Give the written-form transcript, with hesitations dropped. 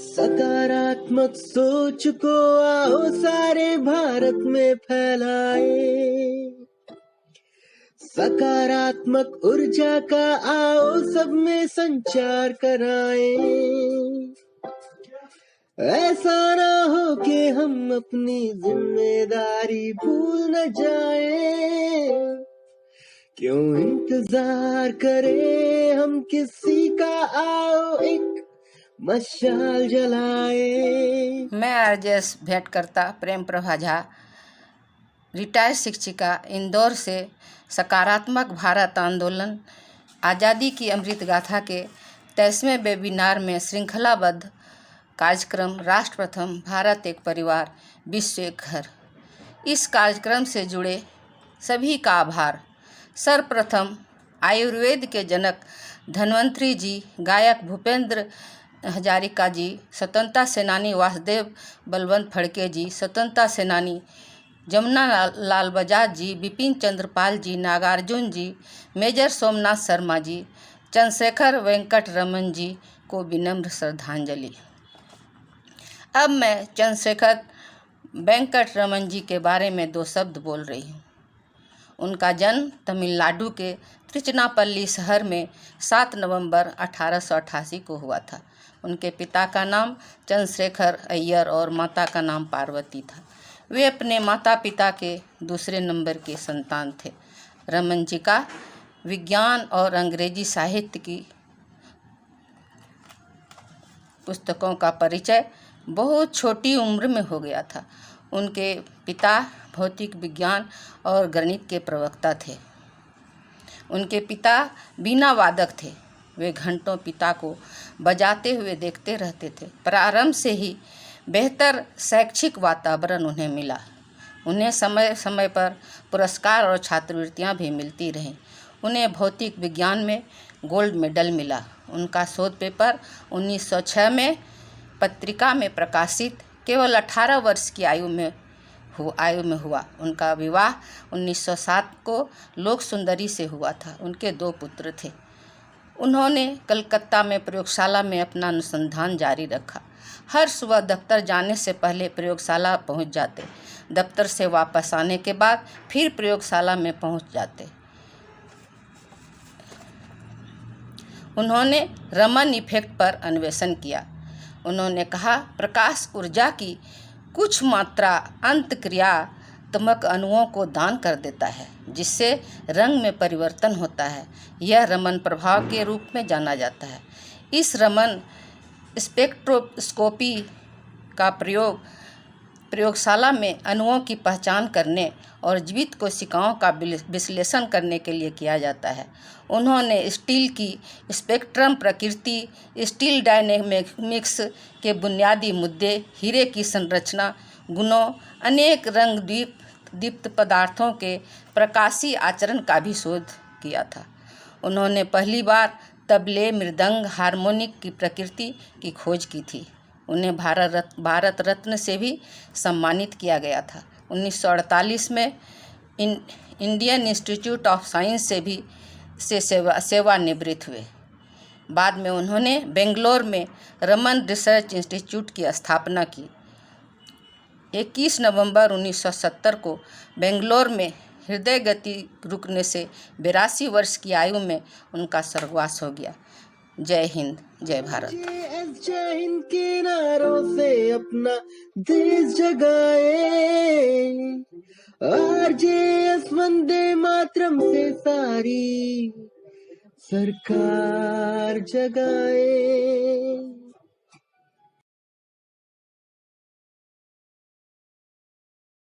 सकारात्मक सोच को आओ सारे भारत में फैलाए, सकारात्मक ऊर्जा का आओ सब में संचार कराए। ऐसा ना हो कि हम अपनी जिम्मेदारी भूल न जाए, क्यों इंतजार करें हम किसी का, आओ एक मशाल जलाए। मैं आरजेएस भेंटकर्ता प्रेम प्रभा झा, रिटायर्ड शिक्षिका, इंदौर से सकारात्मक भारत आंदोलन आज़ादी की अमृत गाथा के 23वें वेबिनार में श्रृंखलाबद्ध कार्यक्रम राष्ट्र प्रथम भारत एक परिवार विश्व एक घर। इस कार्यक्रम से जुड़े सभी का आभार। सर्वप्रथम आयुर्वेद के जनक धन्वंतरी जी, गायक भूपेंद्र हजारिका जी, स्वतंत्रता सेनानी वासुदेव बलवंत फड़के जी, स्वतंत्रता सेनानी जमुना लाल बजाज जी, बिपिन चंद्र पाल जी, नागार्जुन जी, मेजर सोमनाथ शर्मा जी, चंद्रशेखर वेंकट रमन जी को विनम्र श्रद्धांजलि। अब मैं चंद्रशेखर वेंकट रमन जी के बारे में 2 शब्द बोल रही हूँ। उनका जन्म तमिलनाडु के त्रिचनापल्ली शहर में 7 नवंबर 1888 को हुआ था। उनके पिता का नाम चंद्रशेखर अय्यर और माता का नाम पार्वती था। वे अपने माता पिता के दूसरे नंबर के संतान थे। रमन जी का विज्ञान और अंग्रेजी साहित्य की पुस्तकों का परिचय बहुत छोटी उम्र में हो गया था। उनके पिता भौतिक विज्ञान और गणित के प्रवक्ता थे। उनके पिता बीना वादक थे। वे घंटों पिता को बजाते हुए देखते रहते थे। प्रारंभ से ही बेहतर शैक्षिक वातावरण उन्हें मिला। उन्हें समय समय पर पुरस्कार और छात्रवृत्तियां भी मिलती रहीं। उन्हें भौतिक विज्ञान में गोल्ड मेडल मिला। उनका शोध पेपर 1906 में पत्रिका में प्रकाशित केवल 18 वर्ष की आयु में हुआ। उनका विवाह 1907 को लोक सुंदरी से हुआ था। उनके 2 पुत्र थे। उन्होंने कलकत्ता में प्रयोगशाला में अपना अनुसंधान जारी रखा। हर सुबह दफ्तर जाने से पहले प्रयोगशाला पहुंच जाते। दफ्तर से वापस आने के बाद फिर प्रयोगशाला में पहुंच जाते। उन्होंने रमन इफेक्ट पर अन्वेषण किया। उन्होंने कहा, प्रकाश ऊर्जा की कुछ मात्रा अंतःक्रियात्मक अणुओं को दान कर देता है, जिससे रंग में परिवर्तन होता है। यह रमन प्रभाव के रूप में जाना जाता है। इस रमन स्पेक्ट्रोस्कोपी का प्रयोग प्रयोगशाला में अणुओं की पहचान करने और जीवित कोशिकाओं का विश्लेषण करने के लिए किया जाता है। उन्होंने स्टील की स्पेक्ट्रम प्रकृति, स्टील डायनेमिक्स के बुनियादी मुद्दे, हीरे की संरचना गुणों, अनेक रंग दीप्त पदार्थों के प्रकाशीय आचरण का भी शोध किया था। उन्होंने पहली बार तबले, मृदंग, हारमोनिक की प्रकृति की खोज की थी। उन्हें भारत रत्न से भी सम्मानित किया गया था। 1948 में इंडियन इंस्टीट्यूट ऑफ साइंस से सेवानिवृत्त हुए। बाद में उन्होंने बेंगलोर में रमन रिसर्च इंस्टीट्यूट की स्थापना की। 21 नवंबर 1970 को बेंगलोर में हृदय गति रुकने से 82 वर्ष की आयु में उनका स्वर्गवास हो गया। जय हिंद, जय भारत। जय हिंद के नारों से अपना देश जगाए, आरजेएस वंदे मातरम से सारी सरकार जगाए।